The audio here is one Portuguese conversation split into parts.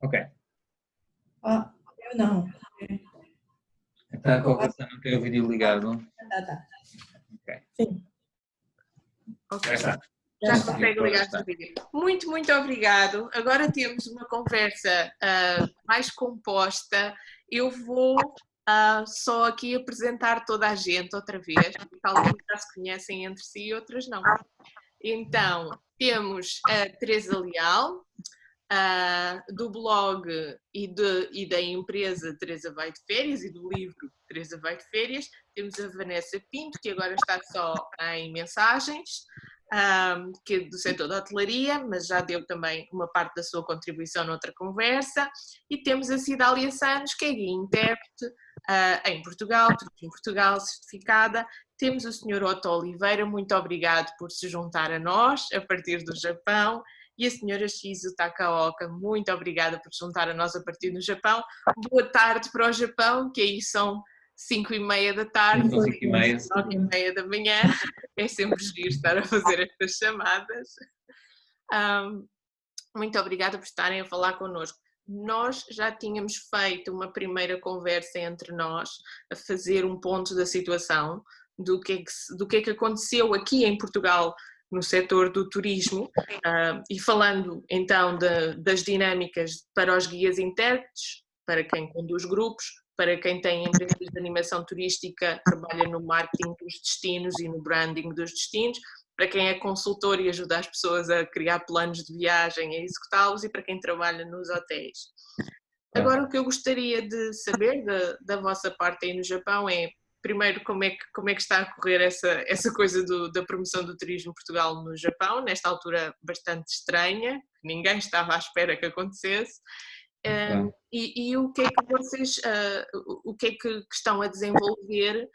Ok. Eu não. Está com a relação, não tem o vídeo ligado? Tá. Ok. Sim. Já está. Já consegue ligar o vídeo. Muito, muito obrigado. Agora temos uma conversa mais composta. Eu vou só aqui apresentar toda a gente outra vez, porque alguns já se conhecem entre si e outras não. Então, temos a Teresa Leal, do blog e da empresa Teresa Vai de Férias e do livro Teresa Vai de Férias. Temos a Vanessa Pinto, que agora está só em mensagens, que é do setor da hotelaria, mas já deu também uma parte da sua contribuição noutra conversa. E temos a Cidália Santos, que é guia intérprete em Portugal, em Portugal, certificada. Temos o Sr. Otto Oliveira, muito obrigado por se juntar a nós, a partir do Japão. E a senhora Shizu Takaoka, muito obrigada por se juntar a nós a partir do Japão. Boa tarde para o Japão, que aí são 5h30 da tarde, 9h30 da manhã. É sempre giro estar a fazer estas chamadas. Muito obrigada por estarem a falar connosco. Nós já tínhamos feito uma primeira conversa entre nós, a fazer um ponto da situação, do que é que aconteceu aqui em Portugal no setor do turismo, e falando então das dinâmicas para os guias intérpretes, para quem conduz grupos, para quem tem empresas de animação turística, trabalha no marketing dos destinos e no branding dos destinos, para quem é consultor e ajuda as pessoas a criar planos de viagem e a executá-los, e para quem trabalha nos hotéis. Agora, o que eu gostaria de saber da vossa parte aí no Japão é, primeiro, como é que está a correr essa coisa da promoção do turismo em Portugal no Japão, nesta altura bastante estranha, que ninguém estava à espera que acontecesse. E o que é que vocês, o que é que estão a desenvolver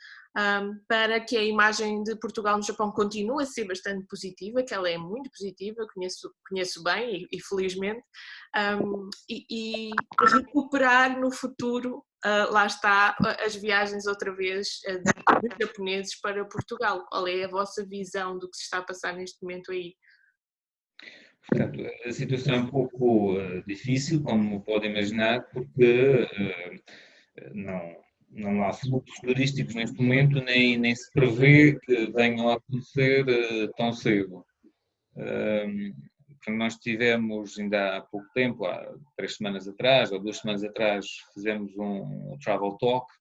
para que a imagem de Portugal no Japão continue a ser bastante positiva, que ela é muito positiva, conheço bem e felizmente, e recuperar no futuro, lá está, as viagens outra vez de japoneses para Portugal. Qual é a vossa visão do que se está a passar neste momento aí? Portanto, a situação é um pouco difícil, como pode imaginar, porque não há fluxos turísticos neste momento, nem se prevê que venham a acontecer tão cedo. Nós tivemos, ainda há pouco tempo, há 3 semanas atrás, ou 2 semanas atrás, fizemos um travel talk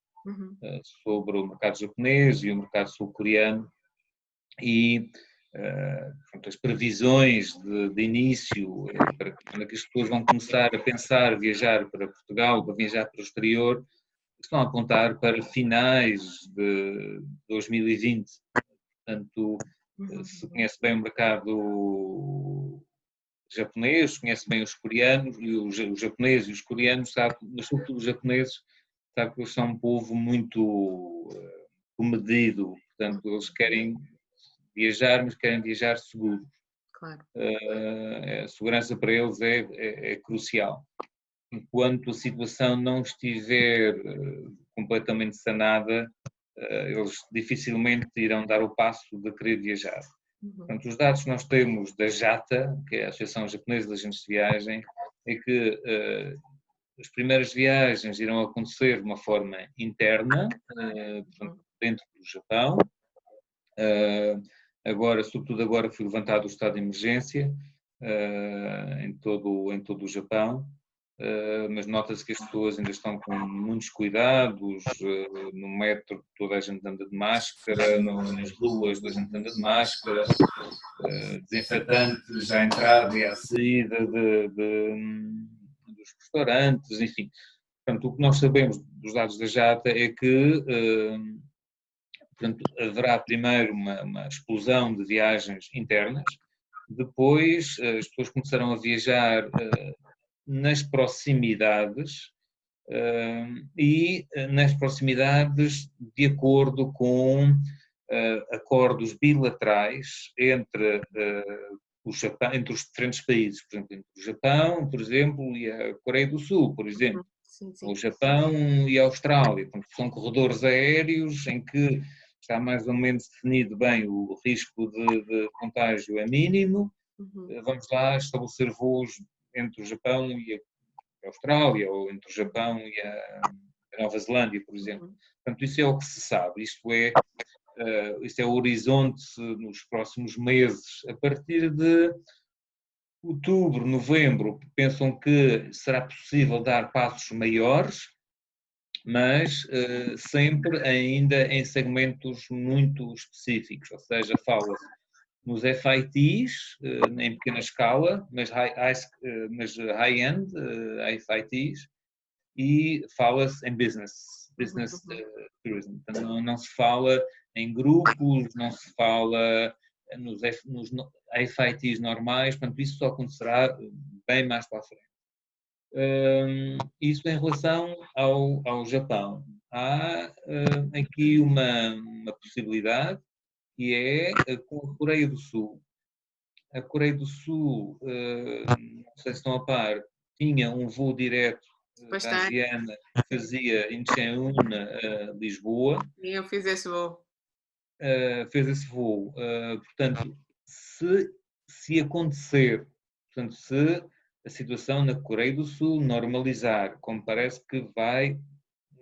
sobre o mercado japonês e o mercado sul-coreano, e as previsões de início, para quando as pessoas vão começar a pensar viajar para Portugal, para viajar para o exterior, estão a apontar para finais de 2020. Portanto, se conhece bem o mercado japonês, conhece bem os coreanos, e os japoneses e os coreanos, sabe, mas sobretudo os japoneses, sabe que eles são um povo muito comedido, portanto, eles querem viajar, mas querem viajar seguros. Claro. A segurança para eles é crucial. Enquanto a situação não estiver completamente sanada, eles dificilmente irão dar o passo de querer viajar. Portanto, os dados que nós temos da JATA, que é a Associação Japonesa de Agentes de Viagem, é que as primeiras viagens irão acontecer de uma forma interna, dentro do Japão. Agora, sobretudo agora, foi levantado o estado de emergência em todo o Japão, mas nota-se que as pessoas ainda estão com muitos cuidados, no metro toda a gente anda de máscara, nas ruas toda a gente anda de máscara, desinfetantes à entrada e à saída dos restaurantes, enfim. Portanto, o que nós sabemos dos dados da JATA é que portanto, haverá primeiro uma explosão de viagens internas, depois as pessoas começarão a viajar nas proximidades e nas proximidades de acordo com acordos bilaterais entre entre os diferentes países, por exemplo, entre o Japão, por exemplo, e a Coreia do Sul, por exemplo, Sim. o Japão e a Austrália. Portanto, são corredores aéreos em que está mais ou menos definido bem o risco de contágio é mínimo. Vamos lá estabelecer voos entre o Japão a Austrália, ou entre o Japão e a Nova Zelândia, por exemplo. Portanto, isso é o que se sabe, isto é o horizonte nos próximos meses. A partir de outubro, novembro, pensam que será possível dar passos maiores, mas sempre ainda em segmentos muito específicos, ou seja, fala-se nos FITs, em pequena escala, mas high-end FITs, e fala-se em business tourism. Então, não se fala em grupos, não se fala nos FITs normais, portanto, isso só acontecerá bem mais para a frente. Isso em relação ao Japão. Há aqui uma possibilidade, que é com a Coreia do Sul. A Coreia do Sul, não sei se estão a par, tinha um voo direto da Asiana, que fazia Incheon a Lisboa. E eu fiz esse voo. Fez esse voo. Portanto, se acontecer, portanto, se a situação na Coreia do Sul normalizar, como parece que vai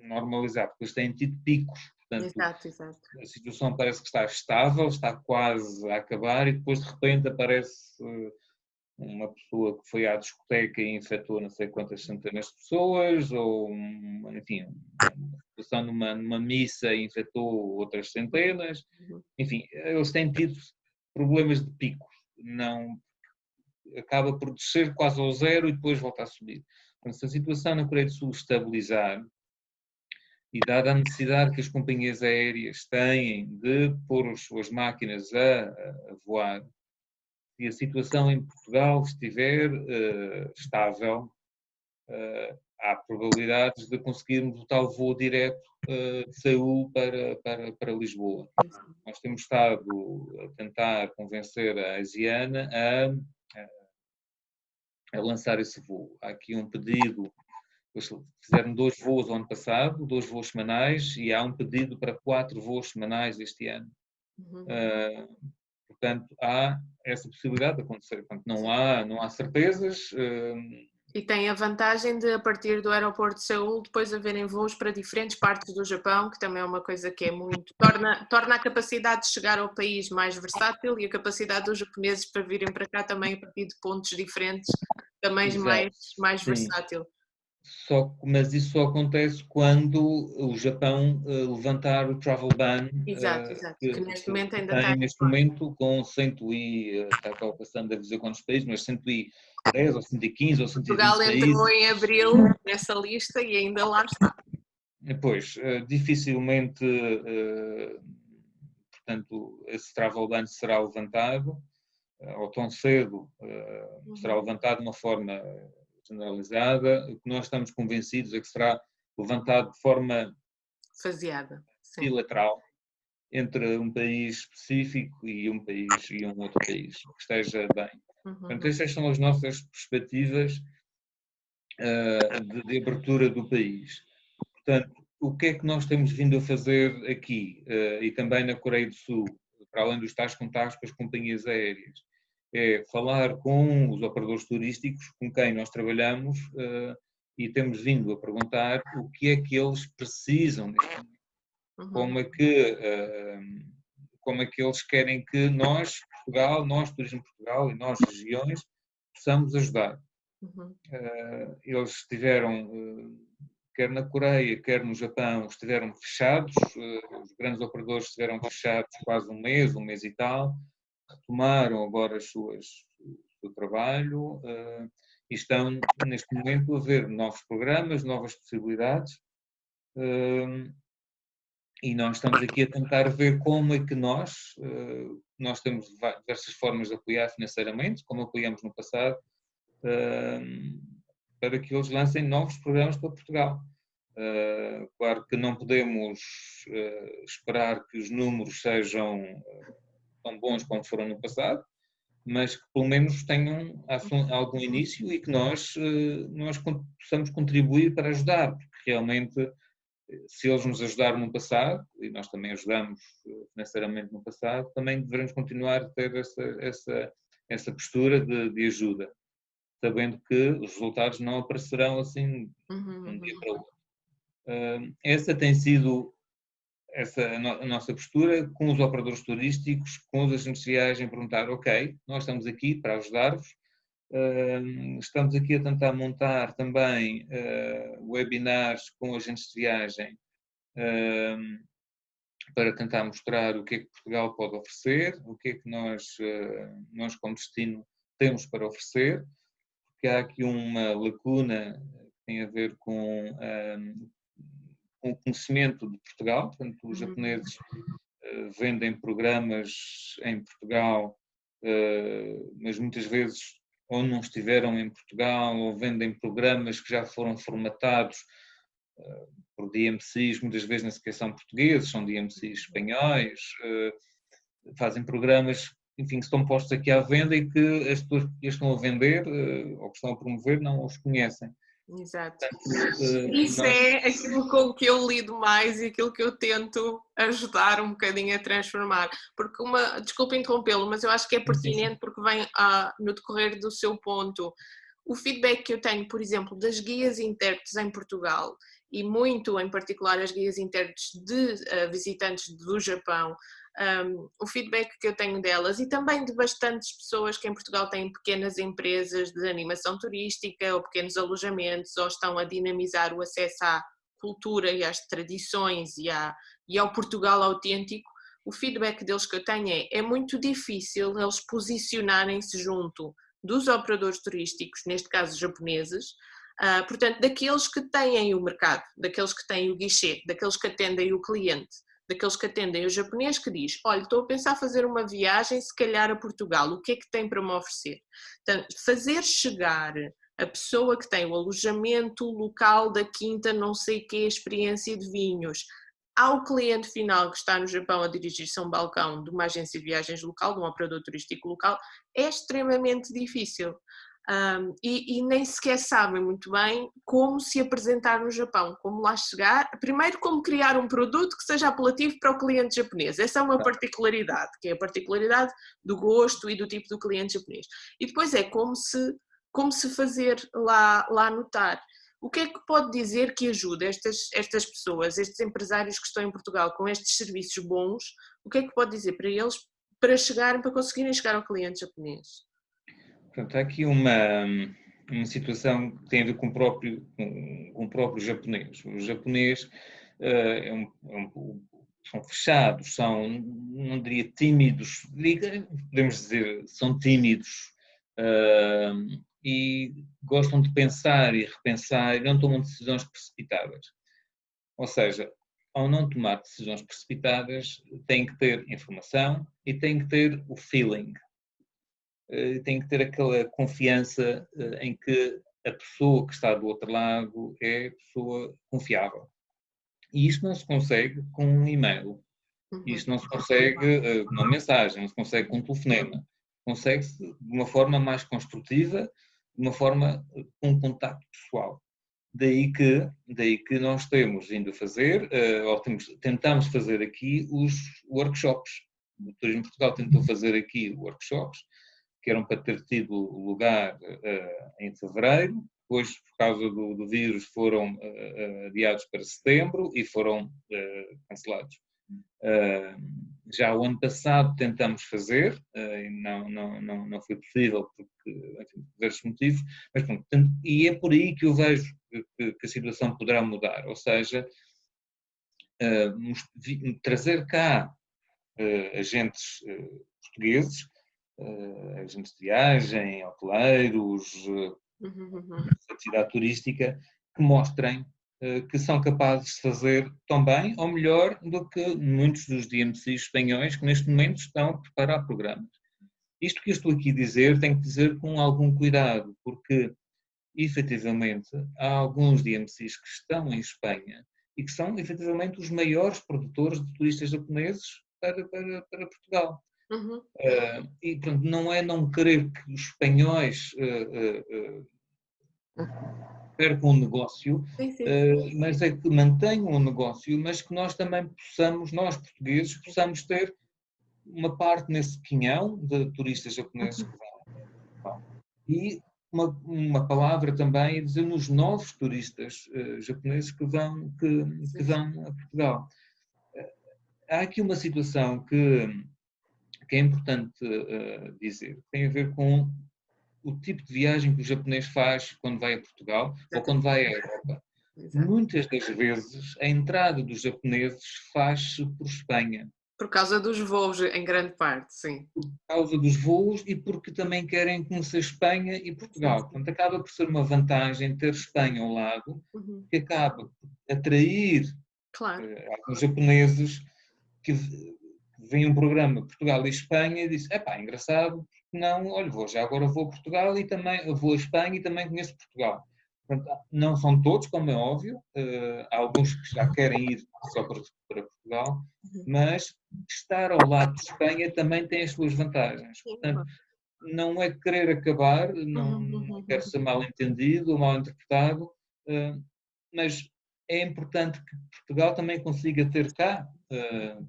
normalizar, porque eles têm tido picos. Portanto, exato. A situação parece que está estável, está quase a acabar e depois de repente aparece uma pessoa que foi à discoteca e infectou não sei quantas centenas de pessoas, ou, enfim, uma situação numa missa e infectou outras centenas. Enfim, eles têm tido problemas de picos. Não, acaba por descer quase ao zero e depois volta a subir. Então, se a situação na Coreia do Sul estabilizar, e dada a necessidade que as companhias aéreas têm de pôr as suas máquinas a voar, se a situação em Portugal estiver estável, há probabilidades de conseguirmos o tal voo direto de Seul para Lisboa. Nós temos estado a tentar convencer a Asiana a lançar esse voo. Há aqui um pedido. Eles fizeram 2 voos no ano passado, 2 voos semanais, e há um pedido para 4 voos semanais este ano. Portanto, há essa possibilidade de acontecer. Portanto, não há certezas. E tem a vantagem de, a partir do aeroporto de Seul, depois haverem voos para diferentes partes do Japão, que também é uma coisa que é muito... torna a capacidade de chegar ao país mais versátil, e a capacidade dos japoneses para virem para cá também a partir de pontos diferentes, também mais versátil. Mas isso só acontece quando o Japão levantar o travel ban. Exato. Que neste momento ainda está. Neste momento, com 100 e. Está passando a dizer quantos países, mas 110 ou 115 ou 120 Portugal países. entrou em abril nessa lista e ainda lá está. Pois, dificilmente, portanto, esse travel ban será levantado, ou tão cedo será levantado de uma forma generalizada. O que nós estamos convencidos é que será levantado de forma faseada, bilateral, entre um país específico e um outro país, que esteja bem. Portanto, estas são as nossas perspectivas de abertura do país. Portanto, o que é que nós temos vindo a fazer aqui e também na Coreia do Sul, para além dos tais contactos com as companhias aéreas? É falar com os operadores turísticos com quem nós trabalhamos e temos vindo a perguntar o que é que eles precisam neste momento. Como é que eles querem que nós, Portugal, nós, Turismo Portugal e nós, regiões, possamos ajudar. Eles estiveram, quer na Coreia, quer no Japão, estiveram fechados, os grandes operadores estiveram fechados quase um mês e tal, retomaram agora o seu trabalho e estão, neste momento, a ver novos programas, novas possibilidades. E nós estamos aqui a tentar ver como é que nós temos diversas formas de apoiar financeiramente, como apoiamos no passado, para que eles lancem novos programas para Portugal. Claro que não podemos esperar que os números sejam tão bons como foram no passado, mas que pelo menos tenham algum início e que nós possamos contribuir para ajudar, porque realmente, se eles nos ajudaram no passado, e nós também ajudamos financeiramente no passado, também devemos continuar a ter essa postura de ajuda. sabendo que os resultados não aparecerão assim de um dia para o outro. Essa tem sido a nossa postura com os operadores turísticos, com os agentes de viagem, perguntar, ok, nós estamos aqui para ajudar-vos, estamos aqui a tentar montar também webinars com agentes de viagem para tentar mostrar o que é que Portugal pode oferecer, o que é que nós como destino temos para oferecer, porque há aqui uma lacuna que tem a ver com o conhecimento de Portugal. Portanto, os japoneses vendem programas em Portugal, mas muitas vezes ou não estiveram em Portugal, ou vendem programas que já foram formatados por DMCs, muitas vezes nem sequer são portugueses, são DMCs espanhóis, fazem programas, enfim, que estão postos aqui à venda e que as pessoas que estão a vender ou que estão a promover não os conhecem. Exato. Isso é aquilo com que eu lido mais e aquilo que eu tento ajudar um bocadinho a transformar. Porque desculpa interrompê-lo, mas eu acho que é pertinente porque vem no decorrer do seu ponto. O feedback que eu tenho, por exemplo, das guias intérpretes em Portugal, e muito em particular as guias intérpretes de visitantes do Japão, o feedback que eu tenho delas e também de bastantes pessoas que em Portugal têm pequenas empresas de animação turística ou pequenos alojamentos ou estão a dinamizar o acesso à cultura e às tradições e ao Portugal autêntico, o feedback deles que eu tenho é muito difícil eles posicionarem-se junto dos operadores turísticos, neste caso japoneses, portanto, daqueles que têm o mercado, daqueles que têm o guichê, daqueles que atendem o cliente, daqueles que atendem o japonês que diz, olha, estou a pensar fazer uma viagem se calhar a Portugal, o que é que tem para me oferecer? Portanto, fazer chegar a pessoa que tem o alojamento local da quinta, não sei que, experiência de vinhos, ao cliente final que está no Japão a dirigir-se a um balcão de uma agência de viagens local, de um operador turístico local, é extremamente difícil. E nem sequer sabem muito bem como se apresentar no Japão, como lá chegar, primeiro como criar um produto que seja apelativo para o cliente japonês, essa é uma particularidade, que é a particularidade do gosto e do tipo do cliente japonês, e depois é como se fazer lá notar. O que é que pode dizer que ajuda estas pessoas, estes empresários que estão em Portugal com estes serviços bons, o que é que pode dizer para eles para conseguirem chegar ao cliente japonês? Portanto, há aqui uma situação que tem a ver com o próprio japonês. O japonês são fechados, não diria tímidos, podemos dizer, são tímidos e gostam de pensar e repensar e não tomam decisões precipitadas. Ou seja, ao não tomar decisões precipitadas, têm que ter informação e têm que ter o feeling. Tem que ter aquela confiança em que a pessoa que está do outro lado é pessoa confiável. E isto não se consegue com um e-mail, isto não se consegue com uma mensagem, não se consegue com um telefonema, consegue-se de uma forma mais construtiva, de uma forma com um contacto pessoal. Daí que nós temos vindo a fazer, ou tentamos fazer aqui os workshops. O Turismo Portugal tentou fazer aqui workshops, que eram para ter tido lugar em fevereiro, depois, por causa do vírus, foram adiados para setembro e foram cancelados. Já o ano passado tentamos fazer, e não foi possível porque, enfim, por diversos motivos, mas pronto, e é por aí que eu vejo que a situação poderá mudar, ou seja, trazer cá agentes portugueses, agentes de viagem, hoteleiros, atividade turística, que mostrem que são capazes de fazer tão bem ou melhor do que muitos dos DMCs espanhóis que neste momento estão a preparar programas. Isto que eu estou aqui a dizer, tenho que dizer com algum cuidado, porque efetivamente há alguns DMCs que estão em Espanha e que são efetivamente os maiores produtores de turistas japoneses para Portugal. E portanto, não é não querer que os espanhóis percam o negócio, mas é que mantenham o negócio, mas que nós também possamos, nós portugueses, possamos ter uma parte nesse quinhão de turistas japoneses que vão. E uma palavra também a dizer nos novos turistas japoneses que vão a Portugal. Há aqui uma situação que é importante dizer, tem a ver com o tipo de viagem que o japonês faz quando vai a Portugal ou quando vai à Europa. Exato. Muitas das vezes a entrada dos japoneses faz-se por Espanha. Por causa dos voos, em grande parte, sim. Por causa dos voos e porque também querem conhecer Espanha e Portugal. Portanto, acaba por ser uma vantagem ter Espanha ao lado, que acaba por atrair alguns japoneses que vem um programa Portugal e Espanha e disse, engraçado, não, olha, agora vou a Portugal e também vou a Espanha e também conheço Portugal. Portanto, não são todos, como é óbvio, há alguns que já querem ir só para Portugal, mas estar ao lado de Espanha também tem as suas vantagens. Portanto, não é querer acabar, não quero ser mal entendido ou mal interpretado, mas é importante que Portugal também consiga ter cá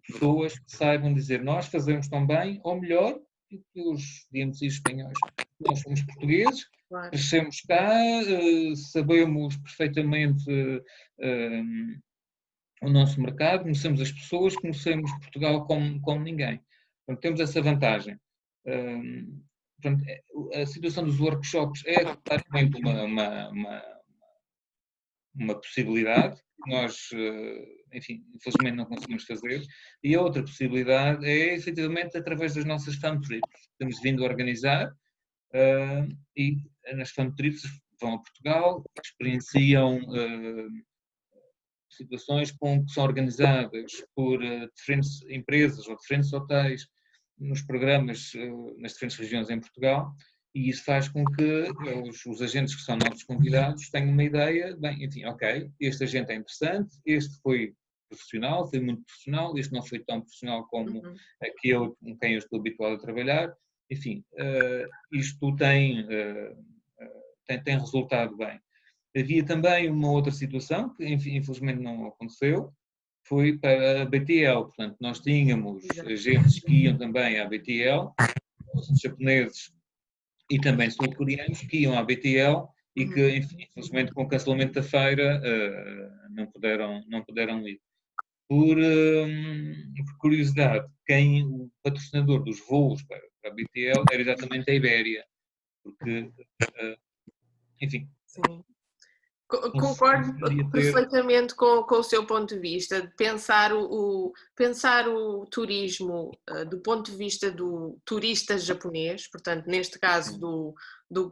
pessoas que saibam dizer nós fazemos tão bem, ou melhor, que os DMC espanhóis. Nós somos portugueses, crescemos cá, sabemos perfeitamente o nosso mercado, conhecemos as pessoas, conhecemos Portugal como ninguém. Portanto, temos essa vantagem. Portanto, a situação dos workshops é claramente uma possibilidade que nós, enfim, infelizmente não conseguimos fazer, e a outra possibilidade é, efetivamente, através das nossas fan trips. Temos vindo a organizar e nas fan trips vão a Portugal, experienciam situações que são organizadas por diferentes empresas ou diferentes hotéis nos programas nas diferentes regiões em Portugal, e isso faz com que os agentes que são nossos convidados tenham uma ideia, bem, enfim, ok, este agente é interessante, este foi profissional, foi muito profissional, este não foi tão profissional como aquele com quem eu estou habituado a trabalhar, enfim, isto tem resultado bem. Havia também uma outra situação, que infelizmente não aconteceu, foi para a BTL, portanto nós tínhamos agentes que iam também à BTL, os japoneses e também sul-coreanos que iam à BTL e que, infelizmente, com o cancelamento da feira não puderam ir. Por curiosidade, o patrocinador dos voos para a BTL era exatamente a Ibéria, porque, enfim... Sim. Concordo perfeitamente com o seu ponto de vista, de pensar o turismo do ponto de vista do turista japonês, portanto, neste caso do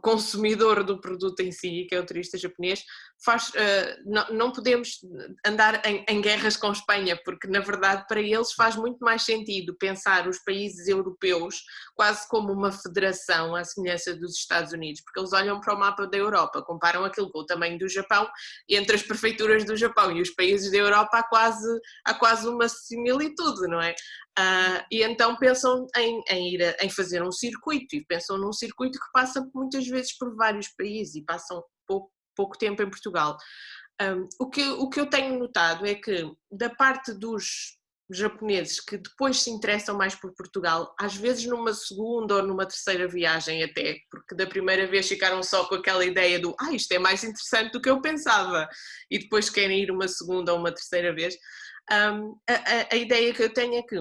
consumidor do produto em si, que é o turista japonês, não podemos andar em guerras com Espanha, porque na verdade para eles faz muito mais sentido pensar os países europeus quase como uma federação à semelhança dos Estados Unidos, porque eles olham para o mapa da Europa, comparam aquilo com o tamanho do Japão, e entre as prefeituras do Japão e os países da Europa há quase uma similitude, não é? E então pensam em fazer um circuito, e pensam num circuito que passa muitas vezes por vários países e passam pouco tempo em Portugal. O que eu tenho notado é que da parte dos japoneses que depois se interessam mais por Portugal, às vezes numa segunda ou numa terceira viagem até, porque da primeira vez ficaram só com aquela ideia do isto é mais interessante do que eu pensava, e depois querem ir uma segunda ou uma terceira vez. A ideia que eu tenho é que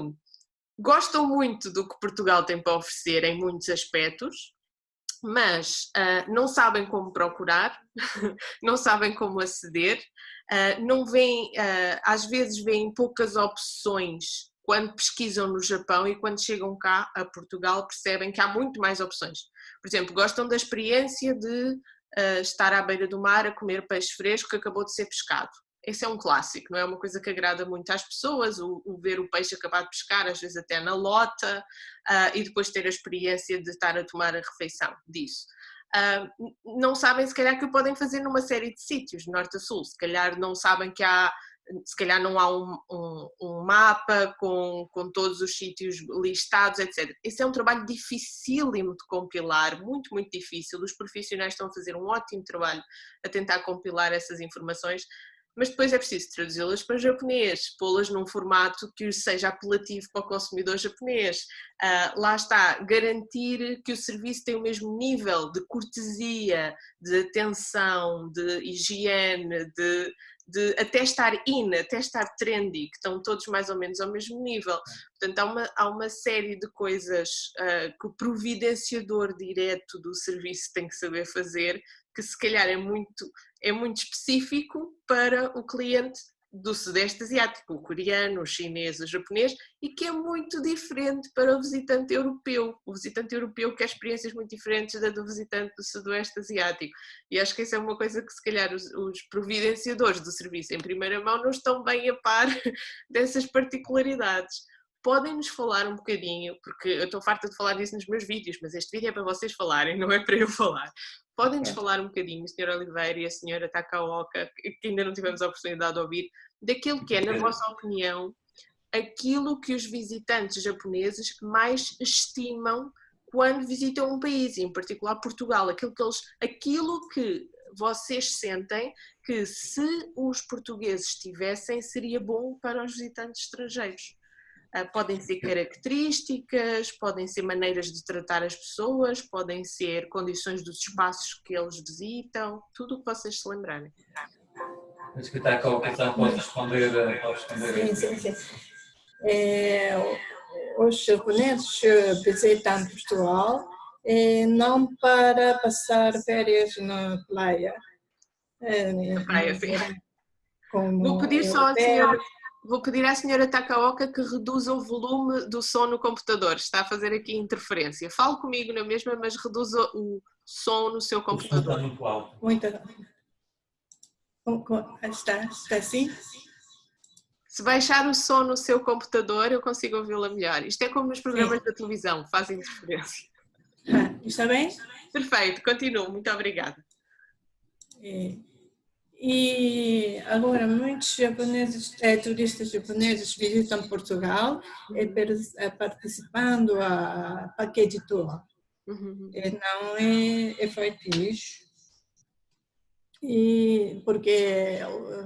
gostam muito do que Portugal tem para oferecer em muitos aspectos, mas não sabem como procurar, não sabem como aceder, não veem, às vezes veem poucas opções quando pesquisam no Japão, e quando chegam cá a Portugal percebem que há muito mais opções. Por exemplo, gostam da experiência de estar à beira do mar a comer peixe fresco que acabou de ser pescado. Esse é um clássico, não é uma coisa que agrada muito às pessoas, o ver o peixe acabado de pescar, às vezes até na lota, e depois ter a experiência de estar a tomar a refeição disso. Não sabem se calhar que o podem fazer numa série de sítios, de norte a sul, se calhar não sabem que se calhar não há um mapa com todos os sítios listados, etc. Esse é um trabalho dificílimo de compilar, muito, muito difícil. Os profissionais estão a fazer um ótimo trabalho a tentar compilar essas informações, mas depois é preciso traduzi-las para japonês, pô-las num formato que seja apelativo para o consumidor japonês. Lá está, garantir que o serviço tem o mesmo nível de cortesia, de atenção, de higiene, de até estar até estar trendy, que estão todos mais ou menos ao mesmo nível. Portanto, há uma série de coisas que o providenciador direto do serviço tem que saber fazer, que se calhar é muito específico para o cliente do Sudeste Asiático, o coreano, o chinês, o japonês, e que é muito diferente para o visitante europeu. O visitante europeu quer experiências muito diferentes da do visitante do Sudoeste Asiático. E acho que essa é uma coisa que se calhar os providenciadores do serviço em primeira mão não estão bem a par dessas particularidades. Podem-nos falar um bocadinho, porque eu estou farta de falar disso nos meus vídeos, mas este vídeo é para vocês falarem, não é para eu falar. Podem-nos falar um bocadinho, a Sra. Oliveira e a Sra. Takaoka, que ainda não tivemos a oportunidade de ouvir, daquilo que é, na vossa opinião, aquilo que os visitantes japoneses mais estimam quando visitam um país, em particular Portugal, aquilo que vocês sentem que se os portugueses tivessem seria bom para os visitantes estrangeiros. Podem ser características, podem ser maneiras de tratar as pessoas, podem ser condições dos espaços que eles visitam, tudo o que vocês se lembrarem. Acho que está a colocação, pode responder. Sim. Os japoneses visitam Portugal não para passar férias na praia. Vou pedir à senhora Takaoka que reduza o volume do som no computador. Está a fazer aqui interferência. Fale comigo na mesma, mas reduza o som no seu computador. Está muito alto. Muito. Está assim? Se baixar o som no seu computador, eu consigo ouvi-la melhor. Isto é como nos programas da televisão, faz interferência. Está bem? Perfeito, continuo. Muito obrigada. E agora muitos turistas japoneses visitam Portugal participando a package tour. Não é feito isso. E porque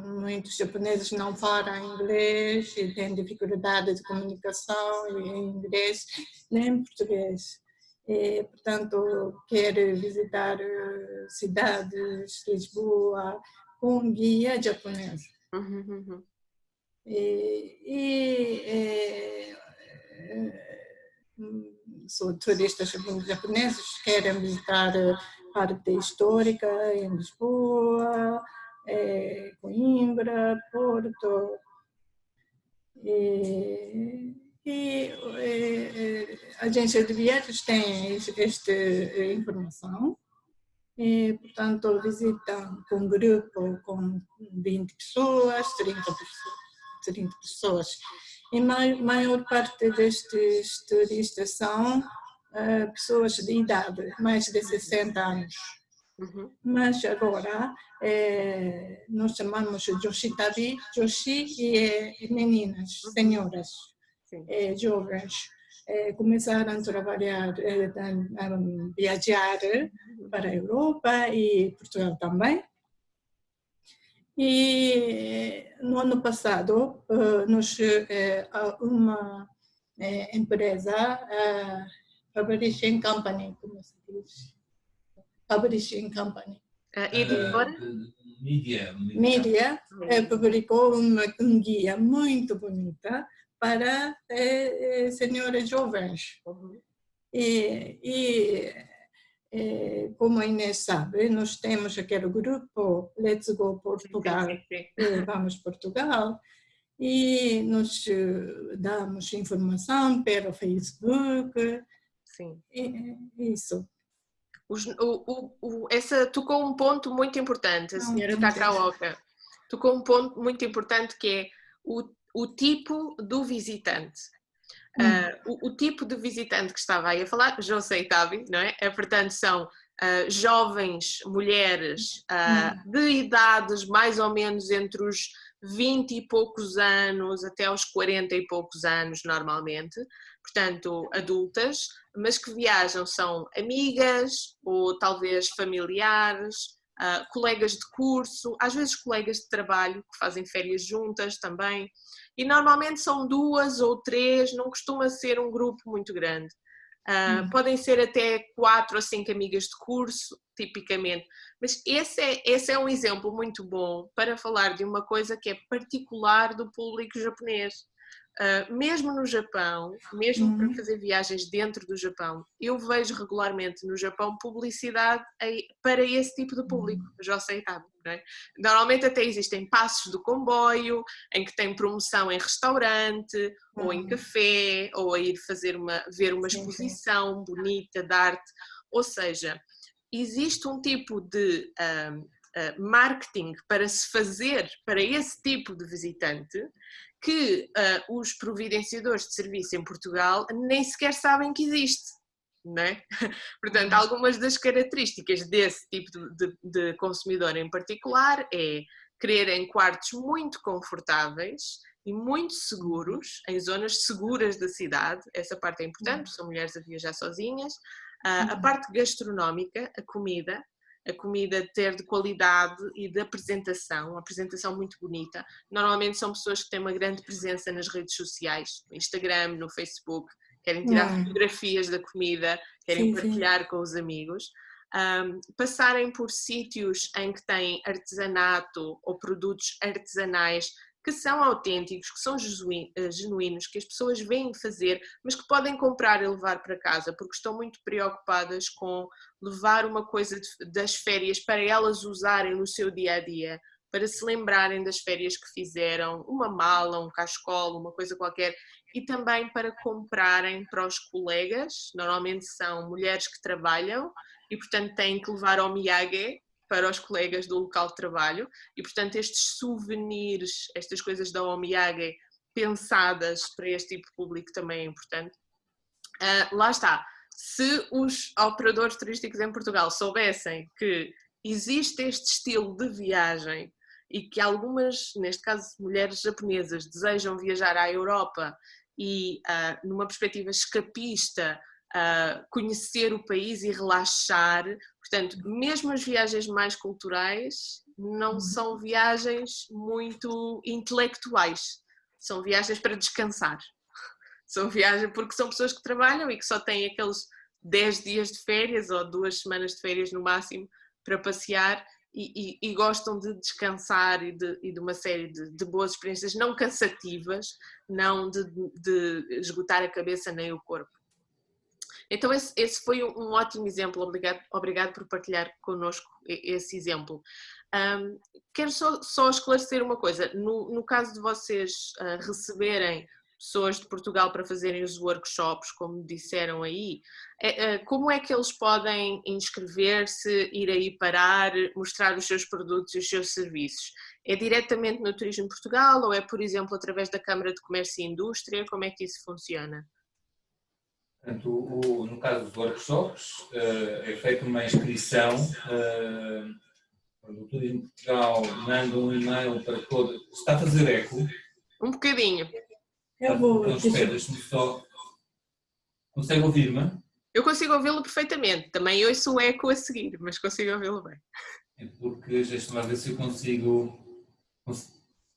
muitos japoneses não falam inglês e têm dificuldade de comunicação em inglês nem em português. Portanto, quer visitar cidades, Lisboa, com guia japonês. São turistas japoneses que querem visitar parte histórica em Lisboa, Coimbra, Porto. A agência de viagens tem esta informação. Portanto, visitam com um grupo com 20 pessoas, 30 pessoas. E a maior parte destes turistas são pessoas de idade, mais de 60 anos. Mas agora, nós chamamos Joshi Tabi, Joshi e meninas, senhoras, jovens. Começaram a trabalhar, a viajar para a Europa e Portugal também. E no ano passado, uma empresa, Publishing Company, como se diz? Publishing Company. Editora? Mídia publicou um guia muito bonita para senhoras jovens. Como a Inês sabe, nós temos aquele grupo Let's Go Portugal, Vamos Portugal, e nós damos informação pelo Facebook. Sim. Isso. Essa tocou um ponto muito importante, a senhora Takaoka. Tocou um ponto muito importante que é o tipo do visitante. O tipo de visitante que estava aí a falar, Josei Tabi, não é? Portanto, são jovens mulheres de idades mais ou menos entre os 20 e poucos anos até aos 40 e poucos anos normalmente, portanto adultas, mas que viajam, são amigas ou talvez familiares, colegas de curso, às vezes colegas de trabalho que fazem férias juntas também. E normalmente são 2 ou 3, não costuma ser um grupo muito grande. Podem ser até 4 ou 5 amigas de curso, tipicamente. Mas esse é um exemplo muito bom para falar de uma coisa que é particular do público japonês. Mesmo no Japão, mesmo para fazer viagens dentro do Japão, eu vejo regularmente no Japão publicidade para esse tipo de público, já aceitável, não é? Normalmente até existem passos do comboio, em que tem promoção em restaurante, ou em café, ou a ir ver uma exposição bonita de arte, ou seja, existe um tipo de marketing para se fazer para esse tipo de visitante que os providenciadores de serviço em Portugal nem sequer sabem que existe, não é? Portanto, algumas das características desse tipo de consumidor em particular é quererem quartos muito confortáveis e muito seguros, em zonas seguras da cidade, essa parte é importante, porque são mulheres a viajar sozinhas. A parte gastronómica, a comida ter de qualidade e de apresentação, uma apresentação muito bonita. Normalmente são pessoas que têm uma grande presença nas redes sociais, no Instagram, no Facebook, querem tirar fotografias da comida, querem partilhar com os amigos. Passarem por sítios em que têm artesanato ou produtos artesanais que são autênticos, que são genuínos, que as pessoas vêm fazer, mas que podem comprar e levar para casa, porque estão muito preocupadas com levar uma coisa das férias para elas usarem no seu dia-a-dia, para se lembrarem das férias que fizeram, uma mala, um cachecol, uma coisa qualquer, e também para comprarem para os colegas, normalmente são mulheres que trabalham e, portanto, têm que levar omiyage para os colegas do local de trabalho e, portanto, estes souvenirs, estas coisas da omiyage pensadas para este tipo de público também é importante. Lá está, se os operadores turísticos em Portugal soubessem que existe este estilo de viagem e que algumas, neste caso mulheres japonesas, desejam viajar à Europa e numa perspectiva escapista, conhecer o país e relaxar. Portanto, mesmo as viagens mais culturais não são viagens muito intelectuais, são viagens para descansar. São viagens porque são pessoas que trabalham e que só têm aqueles 10 dias de férias ou 2 semanas de férias no máximo para passear e gostam de descansar e de uma série de boas experiências não cansativas, não de esgotar a cabeça nem o corpo. Então esse foi um ótimo exemplo, obrigado por partilhar connosco esse exemplo. Quero só esclarecer uma coisa, no caso de vocês receberem pessoas de Portugal para fazerem os workshops, como disseram aí, como é que eles podem inscrever-se, ir aí parar, mostrar os seus produtos e os seus serviços? É diretamente no Turismo Portugal ou é, por exemplo, através da Câmara de Comércio e Indústria? Como é que isso funciona? Portanto, no caso dos workshops, é feita uma inscrição, o Turismo Portugal manda um e-mail para todo. Está a fazer eco? Um bocadinho. Eu vou. Então, espera, deixa-me só. Consegue ouvir-me? Eu consigo ouvi-lo perfeitamente. Também ouço o eco a seguir, mas consigo ouvi-lo bem. É porque, deixa-me lá ver se eu consigo.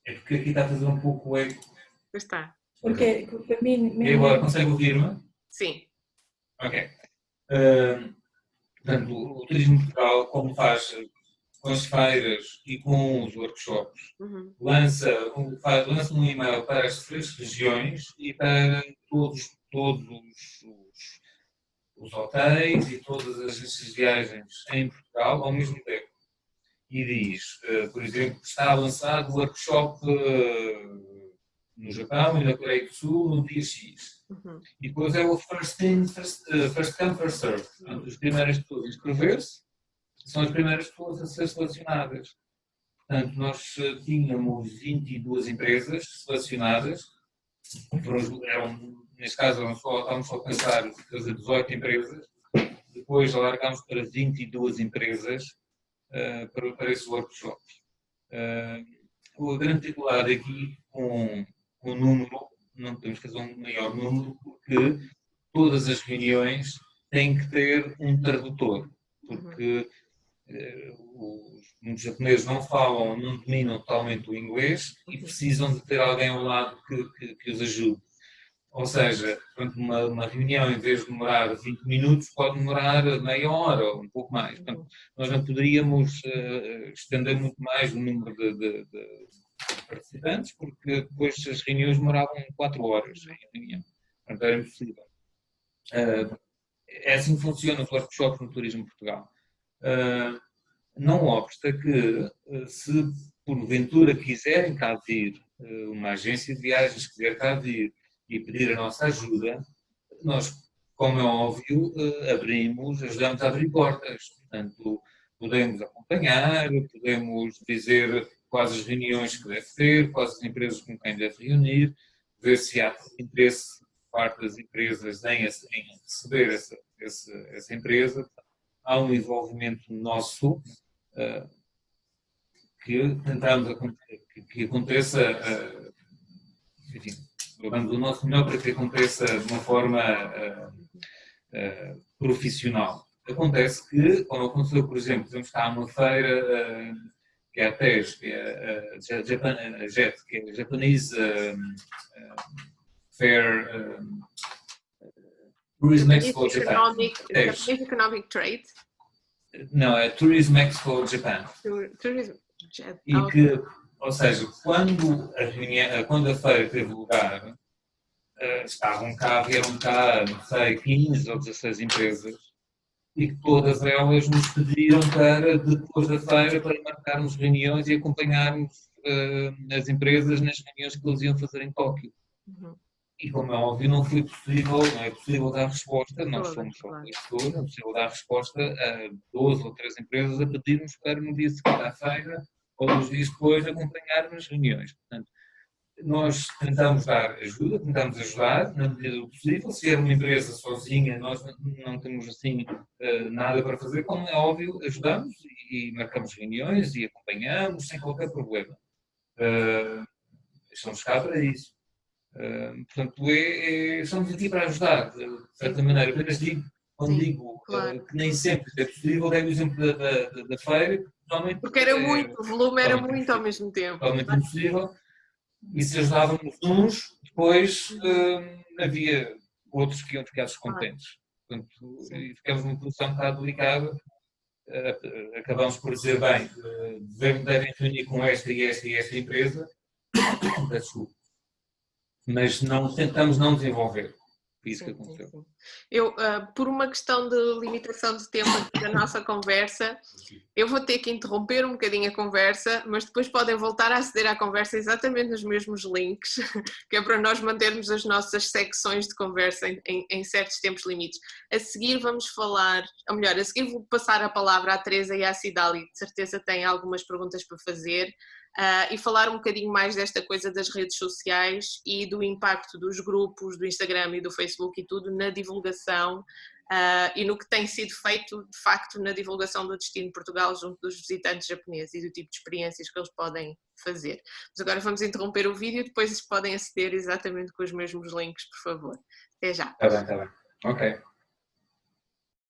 É porque aqui está a fazer um pouco o eco. Está. Porque para mim. E agora, consegue ouvir-me? Sim. Ok. Portanto, o Turismo Portugal, como faz com as feiras e com os workshops, lança um e-mail para as 3 regiões e para todos os hotéis e todas as agências de viagens em Portugal ao mesmo tempo. E diz, por exemplo, que está lançado o workshop no Japão e na Coreia do Sul no dia X. E depois é o first come, first serve. Portanto, as primeiras pessoas a inscrever-se são as primeiras pessoas a ser selecionadas. Portanto, nós tínhamos 22 empresas selecionadas. Neste caso, estávamos só a pensar em 18 empresas. Depois alargámos para 22 empresas para esse workshop. A grande dificuldade aqui com o número, não podemos fazer um maior número, porque todas as reuniões têm que ter um tradutor, porque muitos japoneses não falam, não dominam totalmente o inglês e precisam de ter alguém ao lado que os ajude. Ou seja, uma reunião, em vez de demorar 20 minutos, pode demorar meia hora ou um pouco mais. Portanto, nós não poderíamos estender muito mais o número de participantes, porque depois as reuniões demoravam 4 horas em reunião. Portanto, era impossível. É assim que funciona os workshops no Turismo de Portugal. Não obsta que, se porventura quiserem cá vir, uma agência de viagens quiser cá vir e pedir a nossa ajuda, nós, como é óbvio, ajudamos a abrir portas. Portanto, podemos acompanhar, podemos dizer quais as reuniões que deve ter, quais as empresas com quem deve reunir, ver se há interesse por parte das empresas em receber essa empresa. Há um envolvimento nosso que tentamos que aconteça, enfim, damos o nosso melhor para que aconteça de uma forma profissional. Acontece que, como aconteceu, por exemplo, temos cá uma feira que é a TES, que é a JET, que é a Japanese Fair Tourism Expo Japan. Japanese Economic Trade. Não, é Tourism Expo Japan. E que, ou seja, quando a feira teve lugar, vieram cá, não sei, 15 ou 16 empresas, e que todas elas nos pediram para, depois da feira, para marcarmos reuniões e acompanharmos as empresas nas reuniões que eles iam fazer em Tóquio. E, como é óbvio, não é possível dar resposta, nós somos só gestor, não é possível dar resposta a 12 ou 13 empresas a pedir-nos para, no dia seguinte à feira, ou 2 dias depois, acompanhar nas reuniões. Portanto, nós tentamos dar ajuda, tentamos ajudar na medida do possível. Se é uma empresa sozinha, nós não temos assim nada para fazer, como é óbvio, ajudamos e marcamos reuniões e acompanhamos sem qualquer problema. Estamos cá para isso. Portanto, estamos aqui para ajudar, de certa maneira. Apenas quando digo que nem sempre é possível, é o exemplo da feira, porque era muito, o volume era muito ao mesmo tempo. Totalmente impossível. E se ajudávamos uns, depois havia outros que iam ficar descontentes. Portanto, ficamos numa posição um bocado delicada. Acabamos por dizer, bem, devem reunir com esta e esta e esta empresa, mas tentamos não desenvolver. Foi isso que aconteceu. Eu, por uma questão de limitação de tempo da nossa conversa, eu vou ter que interromper um bocadinho a conversa, mas depois podem voltar a aceder à conversa exatamente nos mesmos links, que é para nós mantermos as nossas secções de conversa em certos tempos limites. A seguir vamos falar, ou melhor, a seguir vou passar a palavra à Teresa e à Cidália, de certeza têm algumas perguntas para fazer. E falar um bocadinho mais desta coisa das redes sociais e do impacto dos grupos, do Instagram e do Facebook e tudo na divulgação e no que tem sido feito de facto na divulgação do destino de Portugal junto dos visitantes japoneses e do tipo de experiências que eles podem fazer. Mas agora vamos interromper o vídeo e depois podem aceder exatamente com os mesmos links, por favor. Até já. Está bem. Ok.